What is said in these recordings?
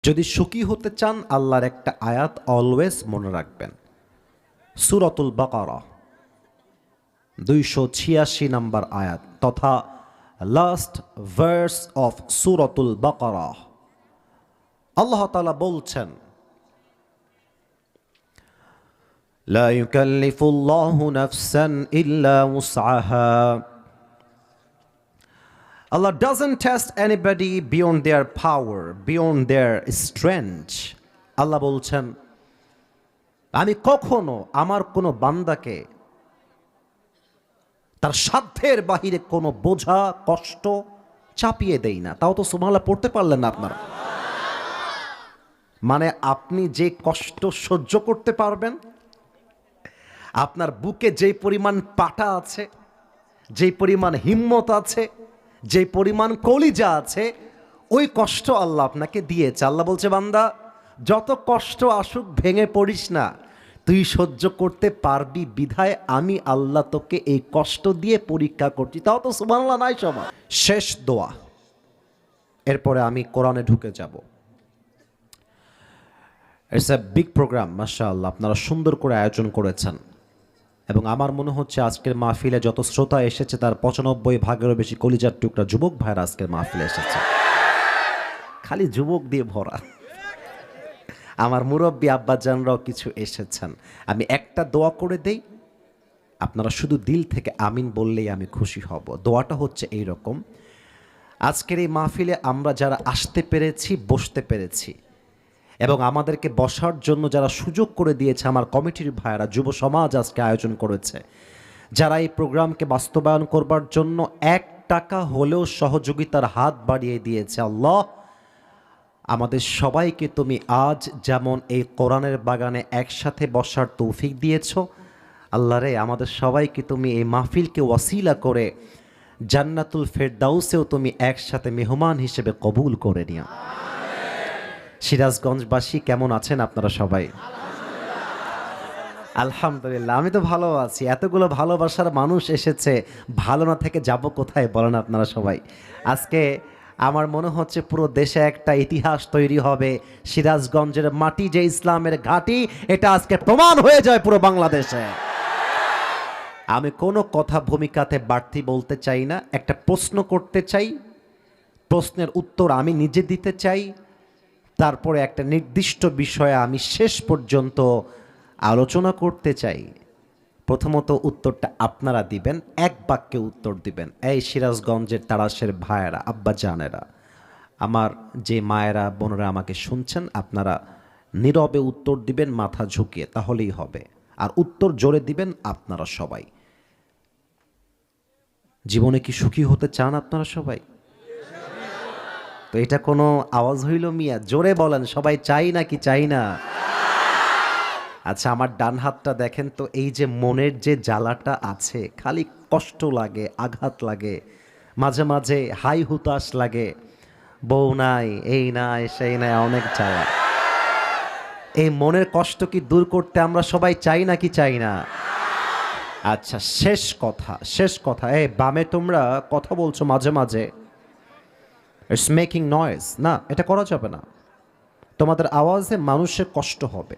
যদি সুখী হতে চান আল্লাহর একটা আয়াত অলওয়েজ মনে রাখবেন। সূরাতুল বাকারা 286 নম্বর আয়াত তথা লাস্ট ভার্স অফ সূরাতুল বাকারা। আল্লাহ তাআলা বলছেন, লা ইউকাল্লিফুল্লাহু নাফসান ইল্লা উসআহা। Allah doesn't test anybody beyond their power, beyond their strength. আল্লাহ বলছেন, আমি কখনো আমার কোনো বান্দাকে তার সাধ্যের বাহিরে কোনো বোঝা কষ্ট চাপিয়ে দেই না। তাও তো সুবহানাল্লাহ পড়তে পারলেন না আপনারা। মানে আপনি যে কষ্ট সহ্য করতে পারবেন, আপনার বুকে যেই পরিমাণ পাটা আছে, যেই পরিমাণ হিম্মত আছে, যে পরিমাণ কলিজা আছে, ওই কষ্ট আল্লাহ আপনাকে দিয়েছে। আল্লাহ বলছে, বান্দা যত কষ্ট আসুক ভেঙে পড়িস না, তুই সহ্য করতে পারবি বিধায় আমি আল্লাহ তোকে এই কষ্ট দিয়ে পরীক্ষা করছি। তাও তো সুবহানাল্লাহ নাই সবার। শেষ দোয়া, এরপরে আমি কোরআনে ঢুকে যাব। ইটস এ বিগ প্রোগ্রাম, মাশাআল্লাহ। আপনারা সুন্দর করে আয়োজন করেছেন এবং আমার মনে হচ্ছে আজকের মাহফিলে যত শ্রোতা এসেছে তার 95% বেশি কলিজার টুকরা যুবক ভাইরা আজকের মাহফিলে এসেছে। খালি যুবক দিয়ে ভরা। আমার মুরব্বী আব্বাজানরাও কিছু এসেছেন। আমি একটা দোয়া করে দেই, আপনারা শুধু দিল থেকে আমিন বললেই আমি খুশি হব। দোয়াটা হচ্ছে এই রকম, আজকের এই মাহফিলে আমরা যারা আসতে পেরেছি, বসতে পেরেছি এবং আমাদেরকে বসার জন্য যারা সুযোগ করে দিয়েছে আমার কমিটির ভাইয়েরা, যুব সমাজ আজকে আয়োজন করেছে, যারা এই প্রোগ্রামকে বাস্তবায়ন করবার জন্য 1 টাকা হলেও সহযোগিতার হাত বাড়িয়ে দিয়েছে, আল্লাহ আমাদের সবাইকে তুমি আজ যেমন এই কোরআনের বাগানে একসাথে বসার তৌফিক দিয়েছ, আল্লাহ রে আমাদের সবাইকে তুমি এই মাহফিলকে ওয়াসিলা করে জান্নাতুল ফেরদাউসেও তুমি একসাথে মেহমান হিসেবে কবুল করে নিও। সিরাজগঞ্জবাসী কেমন আছেন আপনারা সবাই? আলহামদুলিল্লাহ, আমি তো ভালো আছি। এতগুলো ভালোবাসার মানুষ এসেছে, ভালো না থেকে যাব কোথায় বলেন আপনারা সবাই? আজকে আমার মনে হচ্ছে পুরো দেশে একটা ইতিহাস তৈরি হবে। সিরাজগঞ্জের মাটি যে ইসলামের ঘাঁটি, এটা আজকে প্রমাণ হয়ে যায় পুরো বাংলাদেশে। আমি কোনো কথা ভূমিকাতে বাড়তি বলতে চাই না, একটা প্রশ্ন করতে চাই, প্রশ্নের উত্তর আমি নিজে দিতে চাই, তারপরে একটা নির্দিষ্ট বিষয়ে আমি শেষ পর্যন্ত আলোচনা করতে চাই। প্রথমত উত্তরটা আপনারা দিবেন, এক বাক্যে উত্তর দিবেন। এই সিরাজগঞ্জের তাড়াশের ভাইয়েরা, আব্বা জানেরা, আমার যে মায়েরা বোনেরা আমাকে শুনছেন, আপনারা নীরবে উত্তর দিবেন মাথা ঝুঁকিয়ে, তাহলেই হবে। আর উত্তর জোরে দিবেন আপনারা সবাই। জীবনে কি সুখী হতে চান আপনারা সবাই? তো এটা কোনো আওয়াজ হইল মিয়া? জোরে বলেন, সবাই চাই নাকি চাই না? আচ্ছা, আমার ডান হাতটা দেখেন তো, এই যে মনের যে জ্বালাটা আছে, খালি কষ্ট লাগে, আঘাত লাগে, মাঝে মাঝে হাই হুতাশ লাগে, বউ নাই, এই নাই, সেই নাই, অনেক জ্বালা। এই মনের কষ্ট কি দূর করতে আমরা সবাই চাই নাকি চাই না? আচ্ছা, শেষ কথা। এই বামে তোমরা কথা বলছো মাঝে মাঝে, ইটস মেকিং নয়েজ। না, এটা করা যাবে না। তোমাদের আওয়াজে মানুষের কষ্ট হবে,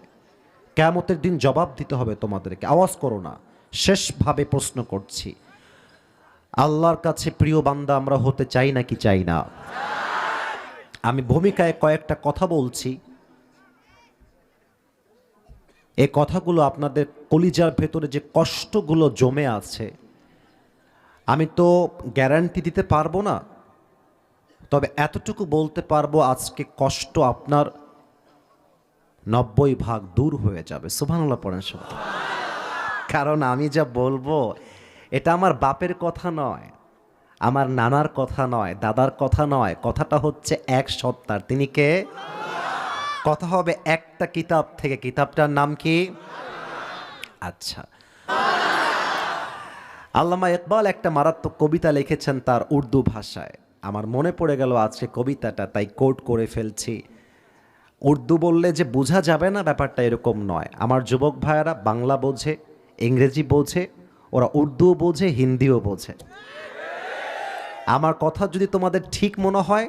কিয়ামতের দিন জবাব দিতে হবে তোমাদেরকে। আওয়াজ করো না। শেষভাবে প্রশ্ন করছি, আল্লাহর কাছে প্রিয় বান্দা আমরা হতে চাই নাকি চাই না? আমি ভূমিকায় কয়েকটা কথা বলছি, এই কথাগুলো আপনাদের কলিজার ভেতরে যে কষ্টগুলো জমে আছে, আমি তো গ্যারান্টি দিতে পারবো না, তবে এতটুকু বলতে পারবো, আজকে কষ্ট আপনার 90% দূর হয়ে যাবে। সুবহানাল্লাহ পড়েন সবাই। কারণ আমি যা বলবো, এটা আমার বাপের কথা নয়, আমার নানার কথা নয়, দাদার কথা নয়, কথাটা হচ্ছে এক সত্তার। তিনি কে? কথা হবে একটা কিতাব থেকে। কিতাবটার নাম কি? আচ্ছা, আল্লামা ইকবাল একটা মারাত্মক কবিতা লিখেছেন তার উর্দু ভাষায়। আমার মনে পড়ে গেল আজকে কবিতাটা, তাই কোট করে ফেলছি। উর্দু বললে যে বোঝা যাবে না, ব্যাপারটা এরকম নয়। আমার যুবক ভাইয়েরা বাংলা বোঝে, ইংরেজি বোঝে, ওরা উর্দুও বোঝে, হিন্দিও বোঝে। আমার কথা যদি তোমাদের ঠিক মনে হয়,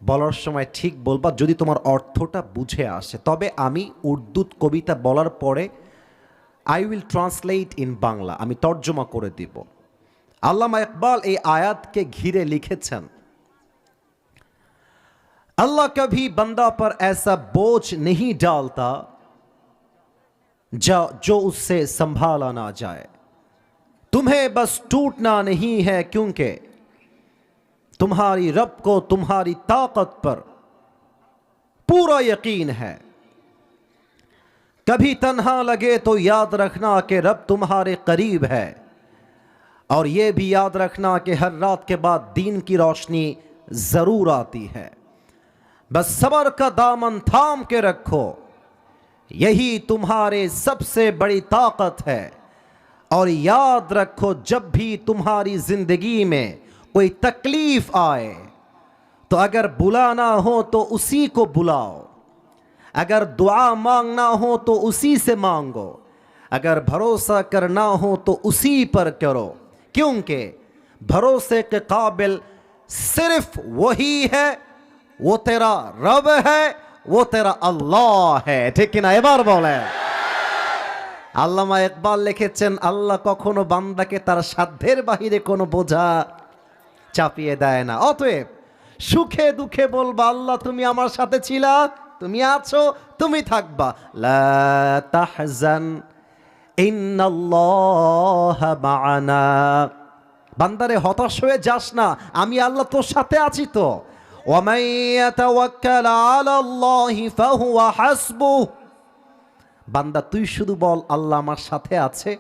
বলার সময় ঠিক বলবা যদি তোমার অর্থটা বুঝে আসে। তবে আমি উর্দু কবিতা বলার পরে I will translate in Bangla, আমি তর্জমা করে দিব। আল্লামা ইকবাল এই আয়াতকে ঘিরে লিখেছেন, अल्लाह कभी बंदा पर ऐसा बोझ नहीं डालता जो उससे संभाला ना जाए। तुम्हें बस टूटना नहीं है क्योंकि तुम्हारी रब को तुम्हारी ताकत पर पूरा यकीन है। कभी तन्हा लगे तो याद रखना कि रब तुम्हारे करीब है, और यह भी याद रखना कि हर रात के बाद दीन की रोशनी जरूर आती है। बस सबर का दामन थाम के रखो, यही तुम्हारे सबसे बड़ी ताकत है। और याद रखो जब भी तुम्हारी जिंदगी में कोई तकलीफ आए तो अगर बुलाना हो तो उसी को बुलाओ, अगर दुआ मांगना हो तो उसी से मांगो, अगर भरोसा करना हो तो उसी पर करो, क्योंकि भरोसे के काबिल सिर्फ वही है, वो तेरा रब है, वो तेरा अल्लाह है। ठीक ना? এবার বলেন। আল্লামা ইকবাল লিখেছেন, আল্লাহ কখনো বান্দাকে তার সাধ্যের বাহিরে কোনো বোঝা চাপিয়ে দেয় না। অতএব সুখে দুঃখে বলবা, আল্লাহ তুমি আমার সাথে ছিলা, তুমি আছো, তুমি থাকবা। লা তাহজান ইন্নাল্লাহা মা'ানা। বান্দারে হতাশ হয়ে যাস না, আমি আল্লাহ তোর সাথে আছি তো। ومن يتوكل على الله فهو حسبه। বান্দা তুই শুধু বল আল্লাহ আমার সাথে আছে।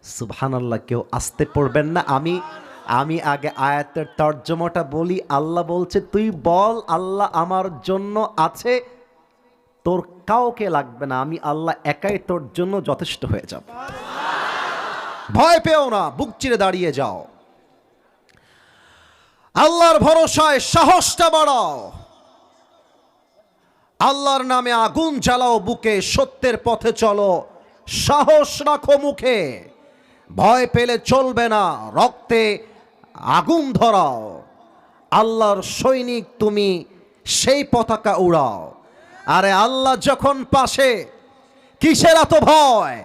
সুবহানাল্লাহ। কেউ আসতে পড়বেন না, আমি আগে আয়াতের তর্জমাটা বলি। আল্লাহ বলছে তুই বল আল্লাহ আমার জন্য আছে, তোর কাউকে লাগবে না, আমি আল্লাহ একাই তোর জন্য যথেষ্ট হয়ে যাব। ভয় পেও না, বুক চিরে দাঁড়িয়ে যাও, আল্লাহর ভরসায় সাহসটা বাড়াও, আল্লাহর নামে আগুন জ্বালাও বুকে, সত্যের পথে চলো, সাহস রাখো মুখে, ভয় পেলে চলবে না, রক্তে আগুন ধরাও, আল্লাহর সৈনিক তুমি, সেই পতাকা উড়াও। আরে আল্লাহ যখন পাশে কিসের এত ভয়,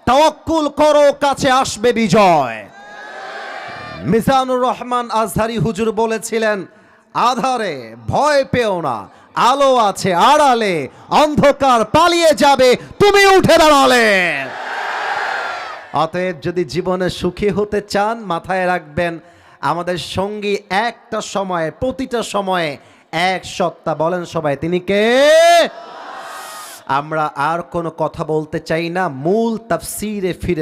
তাওয়াক্কুল করো, কাছে আসবে বিজয়। মিজানুর রহমান আজহারি হুজুর বলেছিলেন, আধারে ভয় পেও না, আলো আছে আড়ালে, অন্ধকার পালিয়ে যাবে তুমি উঠে দাঁড়ালে। অতএব যদি জীবনে সুখী হতে চান, মাথায় রাখবেন আমাদের সঙ্গী একটা সময়ে, প্রতিটা সময়ে এক সত্তা। বলেন সবাই, তিনি কে? আমরা আর কোনো কথা বলতে চাই না, মূল তাফসীরে ফিরে